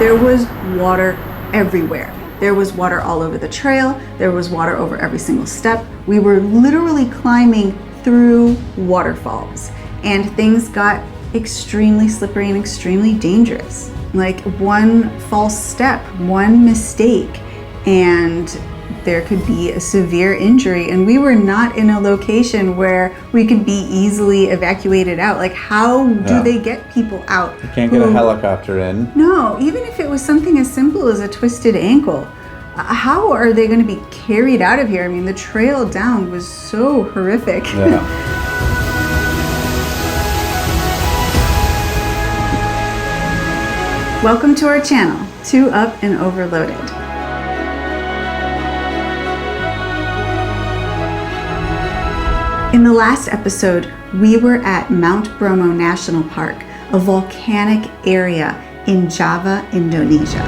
there was water everywhere. There was water all over the trail. There was water over every single step. We were literally climbing through waterfalls, and things got extremely slippery and extremely dangerous. Like one false step, one mistake, and there could be a severe injury. And we were not in a location where we could be easily evacuated out. Like, how do they get people out? You can't get a helicopter in. No, even if it was something as simple as a twisted ankle, how are they going to be carried out of here? I mean, the trail down was so horrific. Yeah. Welcome to our channel, 2 Up and Overloaded. In the last episode, we were at Mount Bromo National Park, a volcanic area in Java, Indonesia.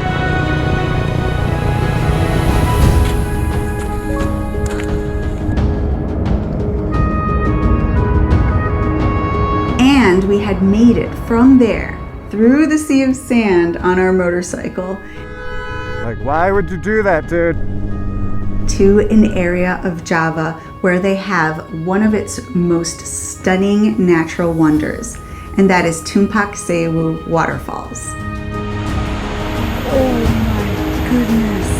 And we had made it from there, through the sea of sand on our motorcycle. Like, why would you do that, dude? To an area of Java where they have one of its most stunning natural wonders, and that is Tumpak Sewu Waterfalls. Oh my goodness.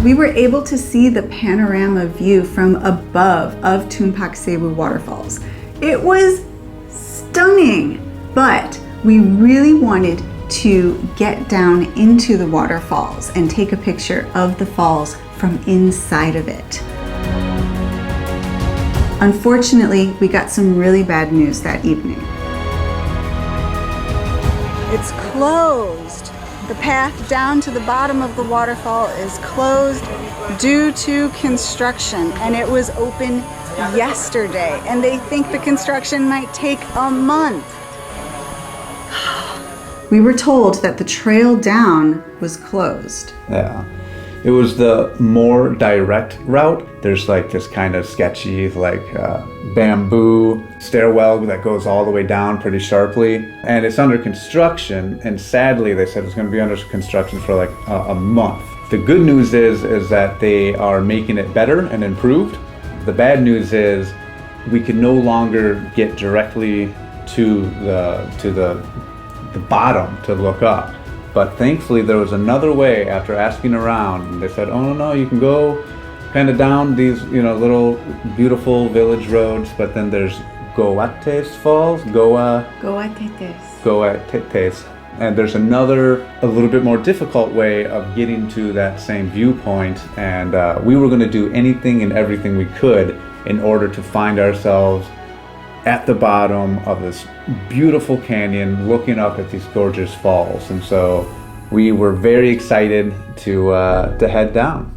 We were able to see the panorama view from above of Tumpak Sewu Waterfalls. It was stunning, but we really wanted to get down into the waterfalls and take a picture of the falls from inside of it. Unfortunately, we got some really bad news that evening. It's closed. The path down to the bottom of the waterfall is closed due to construction, and it was open yesterday, and they think the construction might take a month. We were told that the trail down was closed. Yeah. It was the more direct route. There's like this kind of sketchy, like bamboo stairwell that goes all the way down pretty sharply. And it's under construction. And sadly, they said it's going to be under construction for like a month. The good news is that they are making it better and improved. The bad news is we can no longer get directly to the bottom to look up. But thankfully there was another way after asking around, and they said, oh no, you can go kind of down these, little beautiful village roads, but then there's Goates Falls, Goatetes. And there's another, a little bit more difficult way of getting to that same viewpoint, and we were gonna do anything and everything we could in order to find ourselves at the bottom of this beautiful canyon looking up at these gorgeous falls. And so we were very excited to head down.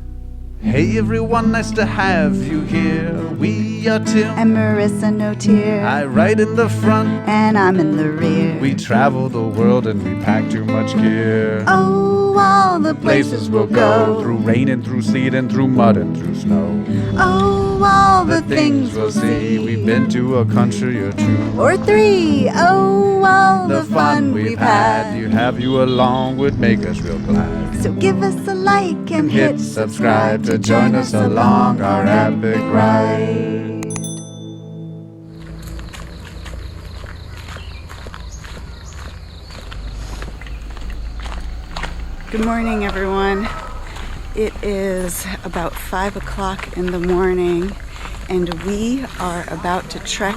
Hey everyone, nice to have you here. We are Tim and Marissa No Tear. I ride in the front and I'm in the rear. We travel the world and we pack too much gear. Oh, all the places we'll go. Through rain and through sleet and through mud and through snow. Oh, all the things we'll see. We've been to a country or 2 or 3. Oh, all the fun we've had. You have you along would make us real glad. So give us a like and hit subscribe to join us along our epic ride. Good morning, everyone. It is about 5 o'clock in the morning, and we are about to trek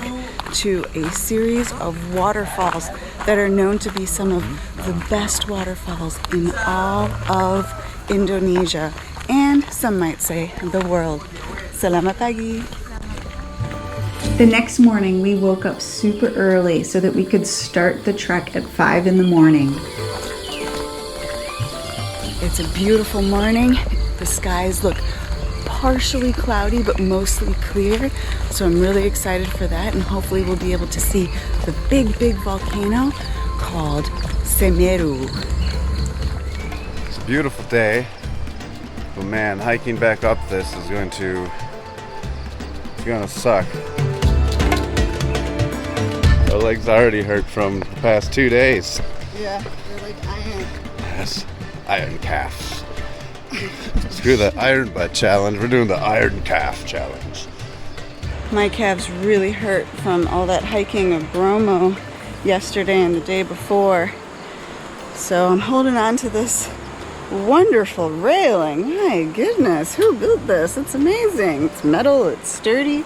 to a series of waterfalls that are known to be some of the best waterfalls in all of Indonesia, and some might say the world. Selamat pagi. The next morning we woke up super early so that we could start the trek at 5 in the morning. It's a beautiful morning. The skies look partially cloudy but mostly clear, so I'm really excited for that, and hopefully we'll be able to see the big volcano called Semeru. It's a beautiful day, but man, hiking back up this is going to suck. legs already hurt from the past 2 days. Yeah, they're like iron. Yes, iron calves. Screw the iron butt challenge. We're doing the iron calf challenge. My calves really hurt from all that hiking of Bromo yesterday and the day before. So I'm holding on to this wonderful railing. My goodness, who built this? It's amazing. It's metal, it's sturdy.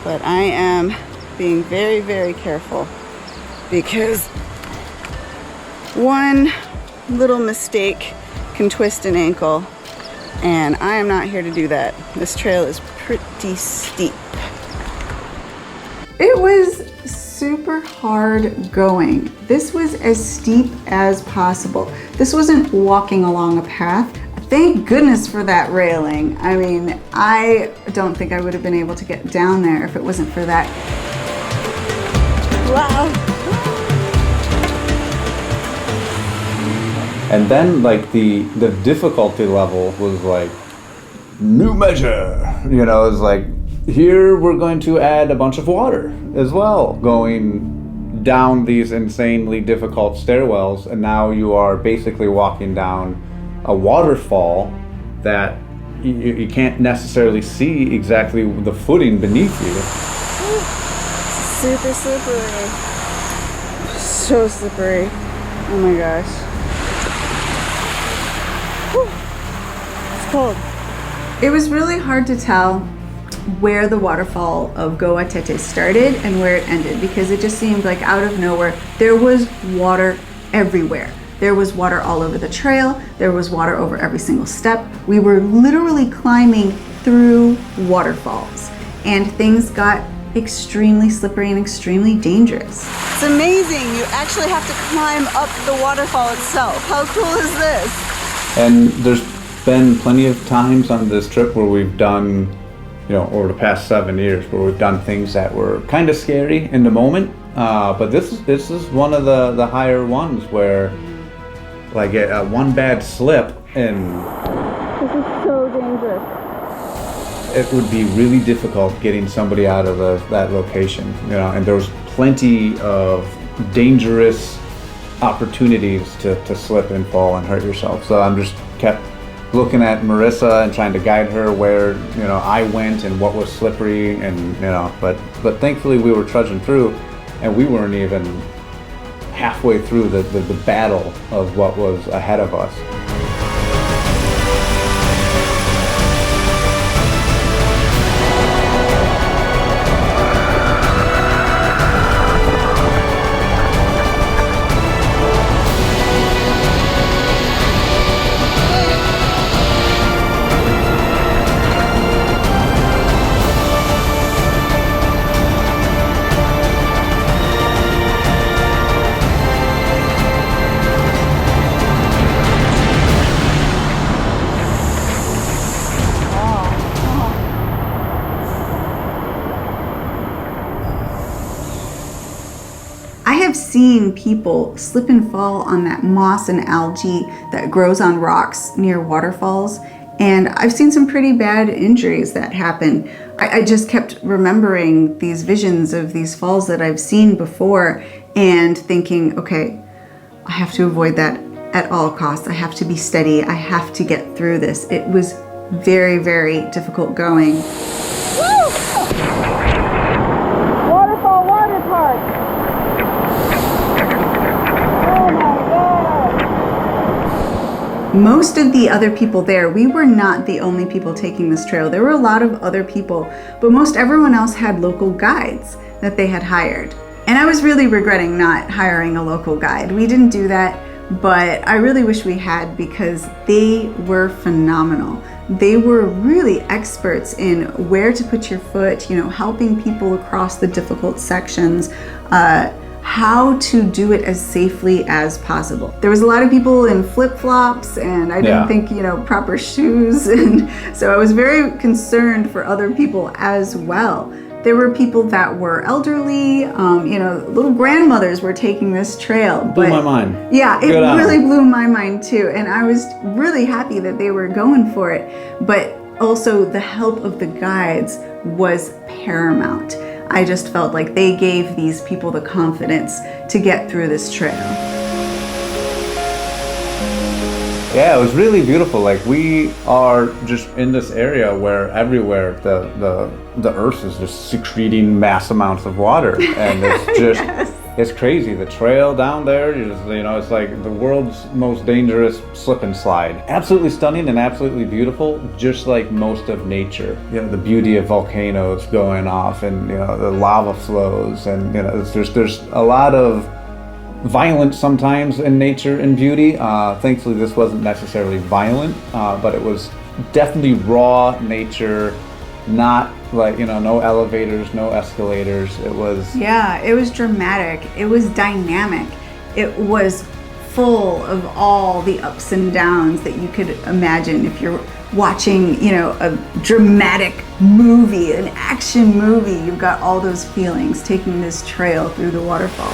But I am being very, very careful because one little mistake can twist an ankle, and I am not here to do that. This trail is pretty steep. It was super hard going. This was as steep as possible. This wasn't walking along a path. Thank goodness for that railing. I mean, I don't think I would have been able to get down there if it wasn't for that. Wow. And then like the difficulty level was like new measure. You know, it's like here we're going to add a bunch of water as well, going down these insanely difficult stairwells, and now you are basically walking down a waterfall that you can't necessarily see exactly the footing beneath you. Super slippery. So slippery. Oh my gosh. Whew. It's cold. It was really hard to tell where the waterfall of Goa Tete started and where it ended, because it just seemed like out of nowhere there was water everywhere. There was water all over the trail. There was water over every single step. We were literally climbing through waterfalls, and things got extremely slippery and extremely dangerous. It's amazing. You actually have to climb up the waterfall itself. How cool is this? And there's been plenty of times on this trip where we've done, you know, over the past 7 years, where we've done things that were kind of scary in the moment. But this is one of the higher ones where, like, one bad slip and This is so dangerous. it would be really difficult getting somebody out of that location, you know. And there was plenty of dangerous opportunities to slip and fall and hurt yourself. So I'm just kept looking at Marissa and trying to guide her where, you know, I went and what was slippery, and you know, but thankfully we were trudging through, and we weren't even halfway through the battle of what was ahead of us. I have seen people slip and fall on that moss and algae that grows on rocks near waterfalls, and I've seen some pretty bad injuries that happen. I just kept remembering these visions of these falls that I've seen before and thinking, okay, I have to avoid that at all costs. I have to be steady. I have to get through this. It was very, very difficult going. Woo! Waterfall water park. Most of the other people there, we were not the only people taking this trail. There were a lot of other people, but most everyone else had local guides that they had hired. And I was really regretting not hiring a local guide. We didn't do that, but I really wish we had, because they were phenomenal. They were really experts in where to put your foot, you know, helping people across the difficult sections, how to do it as safely as possible. There was a lot of people in flip-flops, and I didn't think, you know, proper shoes, and so I was very concerned for other people as well. There were people that were elderly, you know, little grandmothers were taking this trail. Blew my mind. Yeah, it really blew my mind too, and I was really happy that they were going for it, but also the help of the guides was paramount. I just felt like they gave these people the confidence to get through this trail. Yeah, it was really beautiful. Like, we are just in this area where everywhere the earth is just secreting mass amounts of water, and it's just Yes. it's crazy. The trail down there, it's like the world's most dangerous slip and slide. Absolutely stunning and absolutely beautiful, just like most of nature. The beauty of volcanoes going off, and the lava flows, and there's a lot of violent sometimes in nature and beauty. Thankfully, this wasn't necessarily violent, but it was definitely raw nature, not like, no elevators, no escalators. It was... Yeah, it was dramatic. It was dynamic. It was full of all the ups and downs that you could imagine if you're watching, a dramatic movie, an action movie. You've got all those feelings taking this trail through the waterfalls.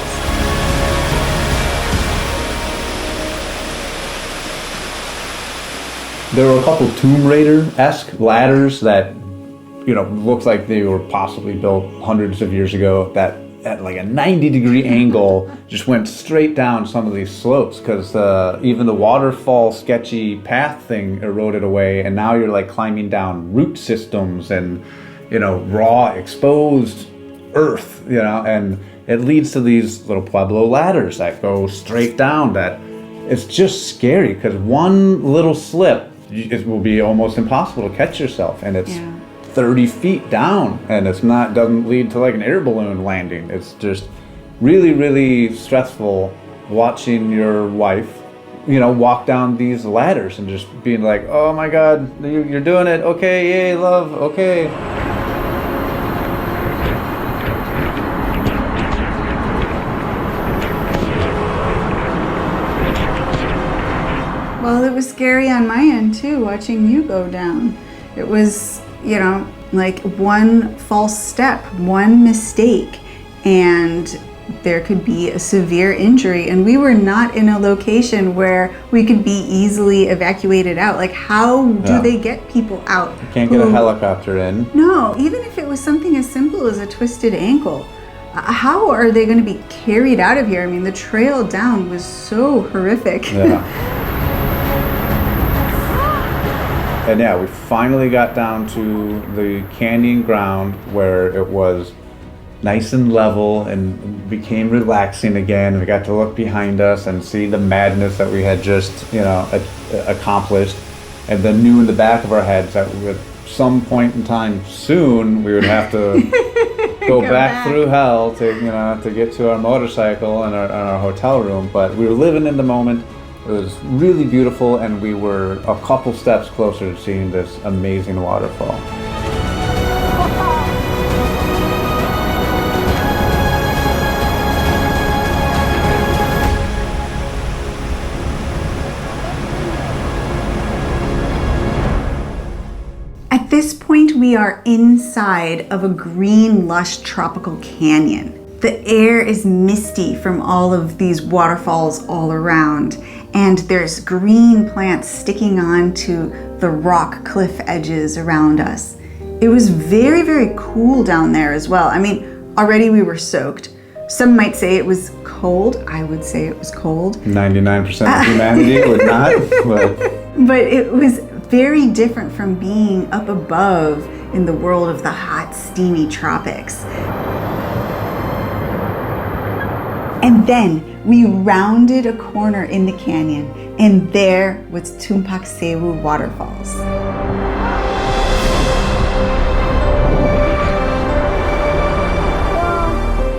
There were a couple Tomb Raider-esque ladders that, looked like they were possibly built hundreds of years ago, that at like a 90-degree angle just went straight down some of these slopes, because even the waterfall sketchy path thing eroded away, and now you're like climbing down root systems and, raw exposed earth, and it leads to these little Pueblo ladders that go straight down. That it's just scary, because one little slip, it will be almost impossible to catch yourself, and it's 30 feet down, and doesn't lead to like an air balloon landing. It's just really, really stressful watching your wife, walk down these ladders and just being like, oh my God, you're doing it. Okay, yay, love, okay. Well, it was scary on my end too, watching you go down. It was, like one false step, one mistake, and there could be a severe injury. And we were not in a location where we could be easily evacuated out. Like, how do they get people out? You can't get a helicopter in. No, even if it was something as simple as a twisted ankle, how are they going to be carried out of here? I mean, the trail down was so horrific. Yeah. And yeah, we finally got down to the canyon ground where it was nice and level and became relaxing again. We got to look behind us and see the madness that we had just, accomplished, and then knew in the back of our heads that at some point in time soon we would have to go back through hell to get to our motorcycle and our hotel room. But we were living in the moment. It was really beautiful, and we were a couple steps closer to seeing this amazing waterfall. At this point, we are inside of a green, lush tropical canyon. The air is misty from all of these waterfalls all around, and there's green plants sticking onto the rock cliff edges around us. It was very, very cool down there as well. I mean, already we were soaked. Some might say it was cold. I would say it was cold. 99% of humanity would not. But it was very different from being up above in the world of the hot, steamy tropics. And then we rounded a corner in the canyon, and there was Tumpak Sewu Waterfalls.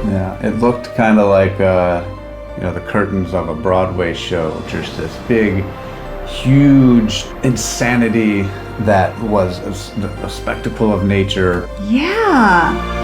Yeah, it looked kind of like the curtains of a Broadway show, just this big, huge insanity that was a spectacle of nature. Yeah.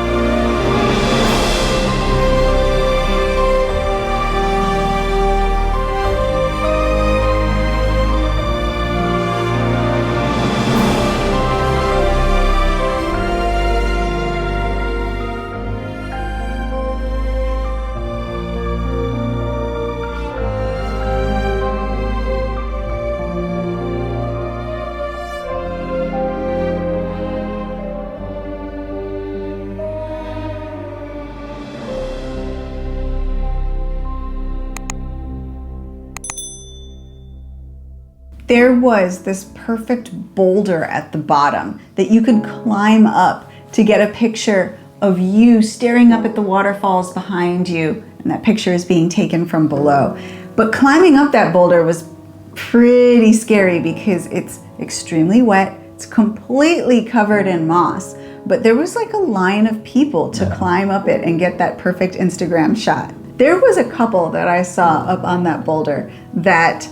There was this perfect boulder at the bottom that you could climb up to get a picture of you staring up at the waterfalls behind you, and that picture is being taken from below. But climbing up that boulder was pretty scary because it's extremely wet, it's completely covered in moss, but there was like a line of people to climb up it and get that perfect Instagram shot. There was a couple that I saw up on that boulder that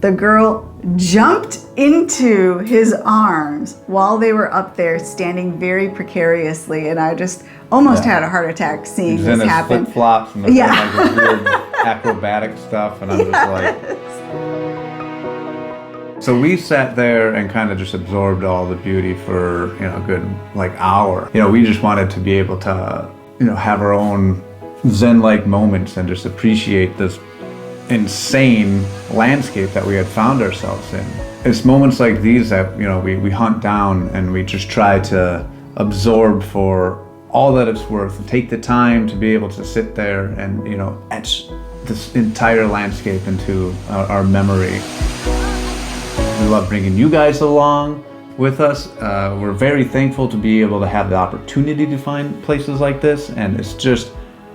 the girl jumped into his arms while they were up there standing very precariously, and I just almost had a heart attack seeing He's this in his happen. flip-flops and like this weird acrobatic stuff, and I'm just like... So we sat there and kind of just absorbed all the beauty for, you know, a good like hour. You know, we just wanted to be able to, you know, have our own Zen-like moments and just appreciate this insane landscape that we had found ourselves in. It's moments like these that, you know, we hunt down and we just try to absorb for all that it's worth and take the time to be able to sit there and, you know, etch this entire landscape into our memory. We love bringing you guys along with us. We're very thankful to be able to have the opportunity to find places like this, and it's just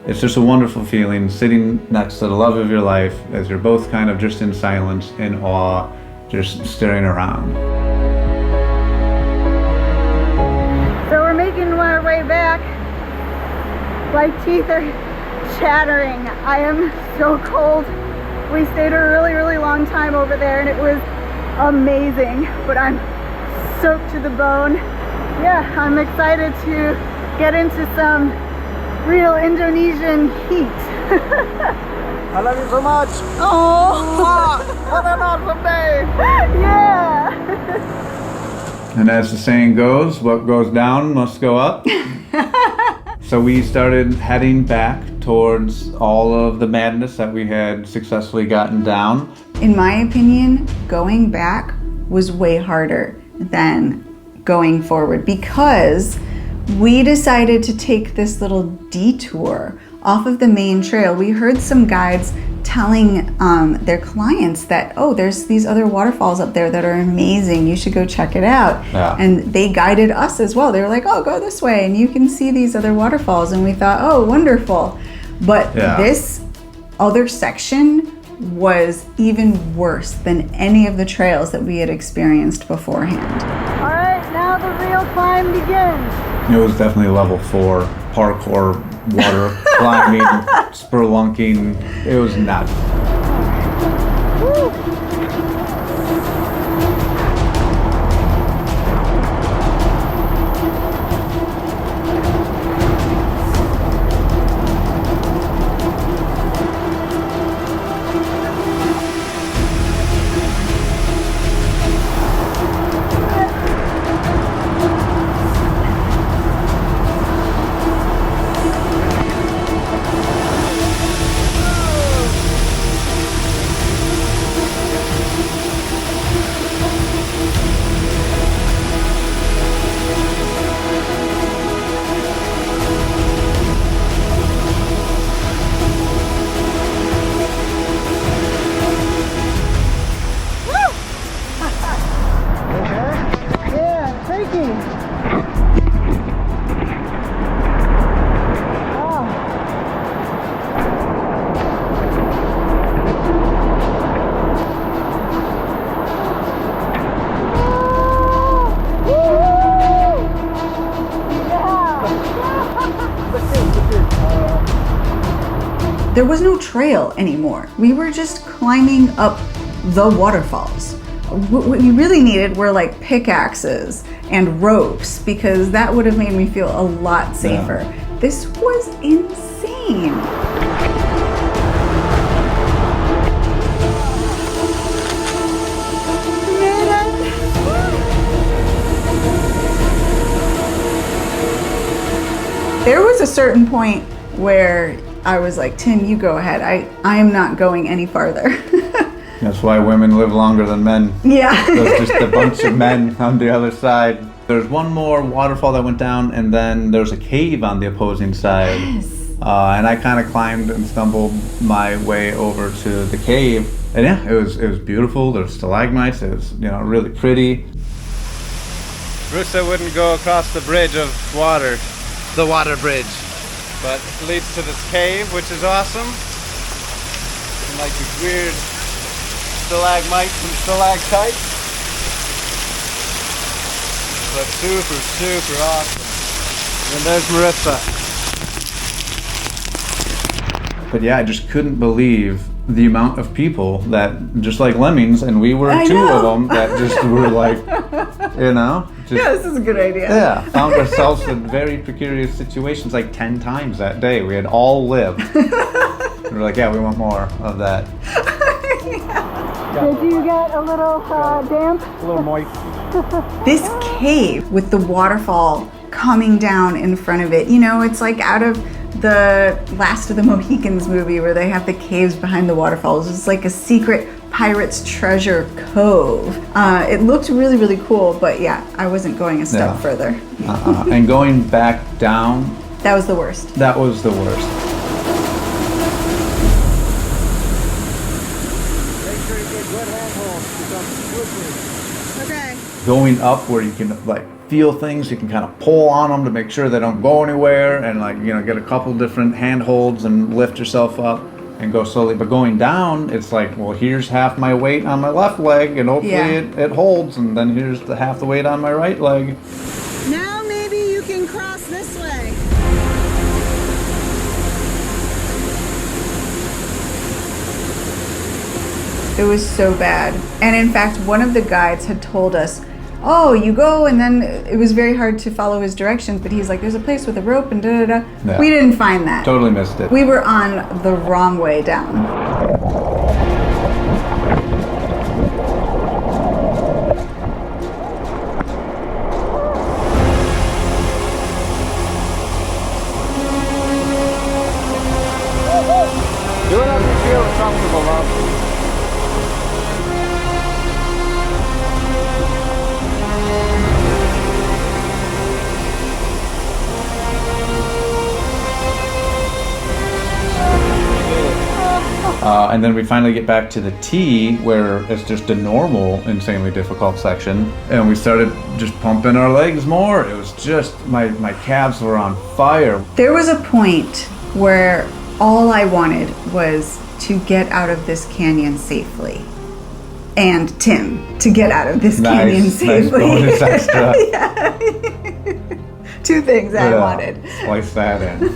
a wonderful feeling sitting next to the love of your life as you're both kind of just in silence, in awe, just staring around. So we're making our way back. My teeth are chattering. I am so cold. We stayed a really, really long time over there and it was amazing, but I'm soaked to the bone. Yeah, I'm excited to get into some real Indonesian heat. I love you so much. Oh, What an awesome day. yeah. And as the saying goes, what goes down must go up. So we started heading back towards all of the madness that we had successfully gotten down. In my opinion, going back was way harder than going forward because we decided to take this little detour off of the main trail. We heard some guides telling their clients that, oh, there's these other waterfalls up there that are amazing. You should go check it out. Yeah. And they guided us as well. They were like, oh, go this way and you can see these other waterfalls. And we thought, oh, wonderful. But this other section was even worse than any of the trails that we had experienced beforehand. All right, now the real climb begins. It was definitely level 4 parkour, water climbing, spelunking. It was nuts. Woo. There was no trail anymore. We were just climbing up the waterfalls. What we really needed were like pickaxes and ropes because that would have made me feel a lot safer. Yeah. This was insane. There was a certain point where I was like, Tim, you go ahead. I am not going any farther. That's why women live longer than men. Yeah. There's just a bunch of men on the other side. There's one more waterfall that went down, and then there's a cave on the opposing side. Yes. And I kind of climbed and stumbled my way over to the cave. And yeah, it was beautiful. There were stalagmites. It was, you know, really pretty. Rusa wouldn't go across the bridge of water, The water bridge. but it leads to this cave, which is awesome. And like these weird stalagmites and stalactites. But super, super awesome. And there's Marissa. But yeah, I just couldn't believe the amount of people that, just like lemmings, and we were I two know. of them, that just were like, you know, just, Yeah, this is a good idea. yeah, found ourselves in very precarious situations like 10 times that day. We had all lived. We were like, yeah, we want more of that. Did you get a little damp? A little moist. This cave with the waterfall coming down in front of it, you know, it's like out of the Last of the Mohicans movie where they have the caves behind the waterfalls. It's like a secret pirate's treasure cove. It looked really, really cool, but yeah, I wasn't going a step Yeah. further. And going back down, That was the worst. that was the worst. Okay. Going up where you can like feel things, you can kind of pull on them to make sure they don't go anywhere, and like, you know, get a couple different handholds and lift yourself up and go slowly. But going down, it's like, well, here's half my weight on my left leg, and hopefully Yeah. it holds, and then here's the half the weight on my right leg. Now maybe you can cross this way. It was so bad. And in fact, one of the guides had told us, oh, you go, and then it was very hard to follow his directions, but he's like, there's a place with a rope and da da da. Yeah. We didn't find that. Totally missed it. We were on the wrong way down. Do whatever you feel comfortable, love. And then we finally get back to the T, where it's just a normal, insanely difficult section. And we started just pumping our legs more. It was just, my calves were on fire. There was a point where all I wanted was to get out of this canyon safely. And Tim to get out of this canyon Nice safely. bonus extra. Yeah. Two things I Yeah, wanted. Slice that in.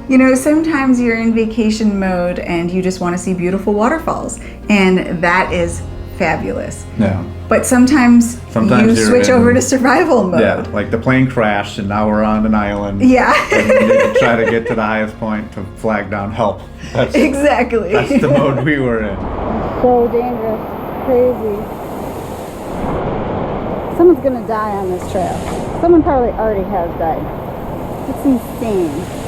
You know, sometimes you're in vacation mode and you just want to see beautiful waterfalls, and that is fabulous. Yeah. But sometimes you you're switch in- over to survival mode. Yeah, like the plane crashed and now we're on an island. Yeah. And we need to try to get to the highest point to flag down help. That's Exactly. the mode we were in. So dangerous, crazy. Someone's gonna die on this trail. Someone probably already has died. It's insane.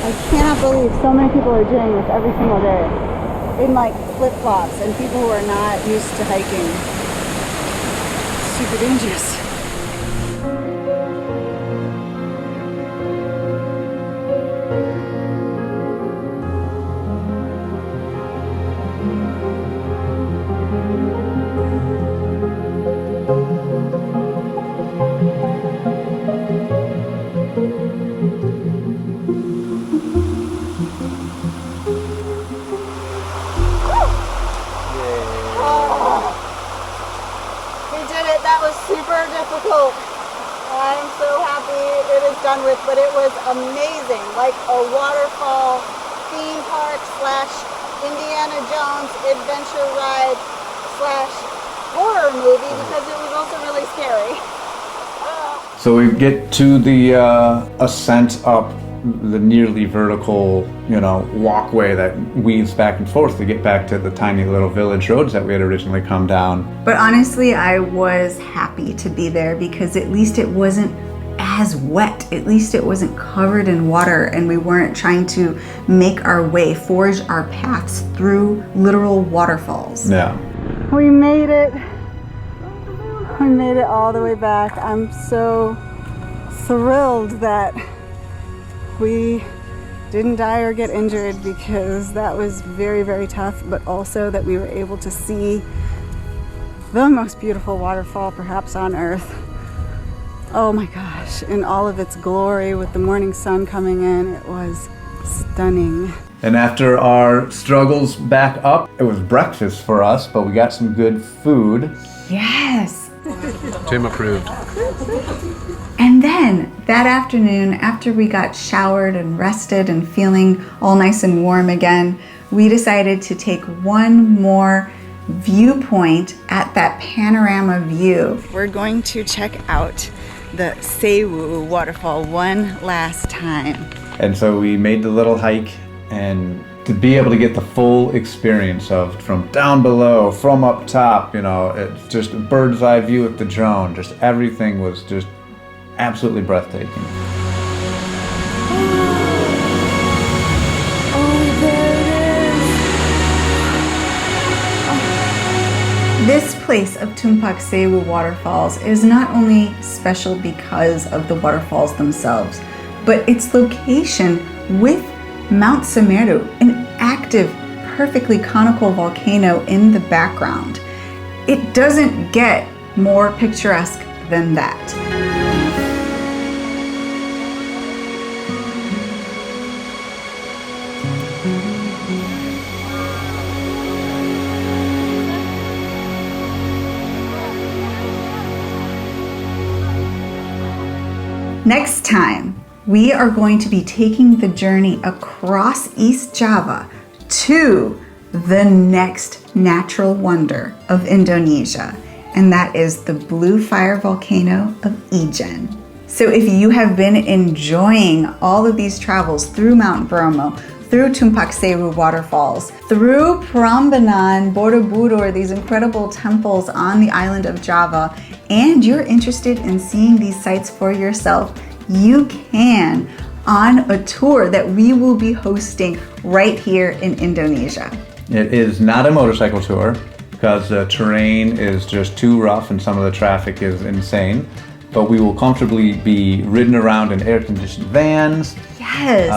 I cannot believe so many people are doing this every single day in like flip-flops, and people who are not used to hiking. Super dangerous. We did it. That was super difficult. I'm so happy it is done with, but it was amazing. Like a waterfall theme park / Indiana Jones adventure ride / horror movie, because it was also really scary. So we get to the ascent up the nearly vertical, walkway that weaves back and forth to get back to the tiny little village roads that we had originally come down. But honestly, I was happy to be there because at least it wasn't as wet. At least it wasn't covered in water, and we weren't trying to make our way, forge our paths through literal waterfalls. Yeah. We made it. We made it all the way back. I'm so thrilled that we didn't die or get injured, because that was very, very tough, but also that we were able to see the most beautiful waterfall perhaps on earth. Oh my gosh, in all of its glory with the morning sun coming in, it was stunning. And after our struggles back up, it was breakfast for us, but we got some good food. Yes. Tim approved. And then that afternoon, after we got showered and rested and feeling all nice and warm again, we decided to take one more viewpoint at that panorama view. We're going to check out the Sewu waterfall one last time. And so we made the little hike, and to be able to get the full experience of from down below, from up top, you know, it's just a bird's eye view with the drone. Just everything was just absolutely breathtaking. This place of Tumpak Sewu waterfalls is not only special because of the waterfalls themselves, but its location with Mount Semeru, an active, perfectly conical volcano in the background. It doesn't get more picturesque than that. Next time, we are going to be taking the journey across East Java to the next natural wonder of Indonesia, and that is the blue fire volcano of Ijen. So if you have been enjoying all of these travels through Mount Bromo, through Tumpak Sewu waterfalls, through Prambanan, Borobudur, these incredible temples on the island of Java, and you're interested in seeing these sites for yourself, you can on a tour that we will be hosting right here in Indonesia. It is not a motorcycle tour because the terrain is just too rough and some of the traffic is insane. But we will comfortably be ridden around in air-conditioned vans. Yes.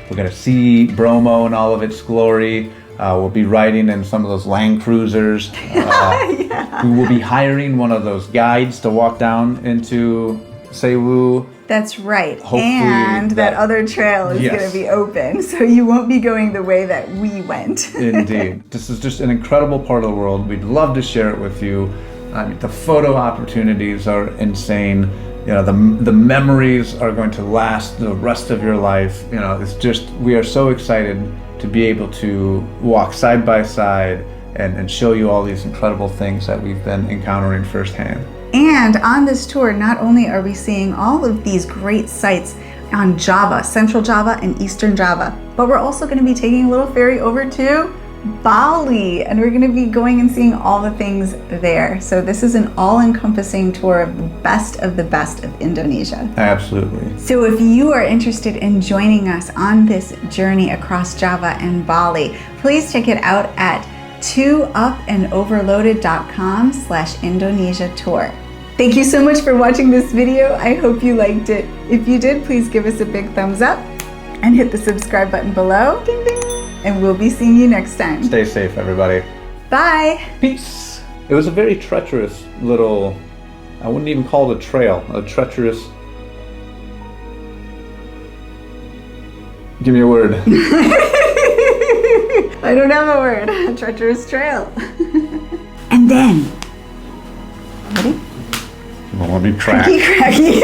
We're gonna see Bromo in all of its glory. We'll be riding in some of those Land Cruisers. Yeah. We will be hiring one of those guides to walk down into Sewu. That's right. Hopefully and that other trail is Yes. going to be open, so you won't be going the way that we went. Indeed. This is just an incredible part of the world. We'd love to share it with you. I mean, the photo opportunities are insane. You know, the memories are going to last the rest of your life. You know, it's just, we are so excited to be able to walk side by side and show you all these incredible things that we've been encountering firsthand. And on this tour, not only are we seeing all of these great sites on Java, Central Java and Eastern Java, but we're also going to be taking a little ferry over to Bali, and we're going to be going and seeing all the things there. So this is an all-encompassing tour of the best of Indonesia. Absolutely. So if you are interested in joining us on this journey across Java and Bali, please check it out at 2upandoverloaded.com/Indonesia tour. Thank you so much for watching this video. I hope you liked it. If you did, please give us a big thumbs up and hit the subscribe button below. Ding, ding. And we'll be seeing you next time. Stay safe, everybody. Bye. Peace. It was a very treacherous little, I wouldn't even call it a trail, a treacherous. Give me a word. I don't have a word. A treacherous trail. And then, ready? Well, let me crack. Cracky.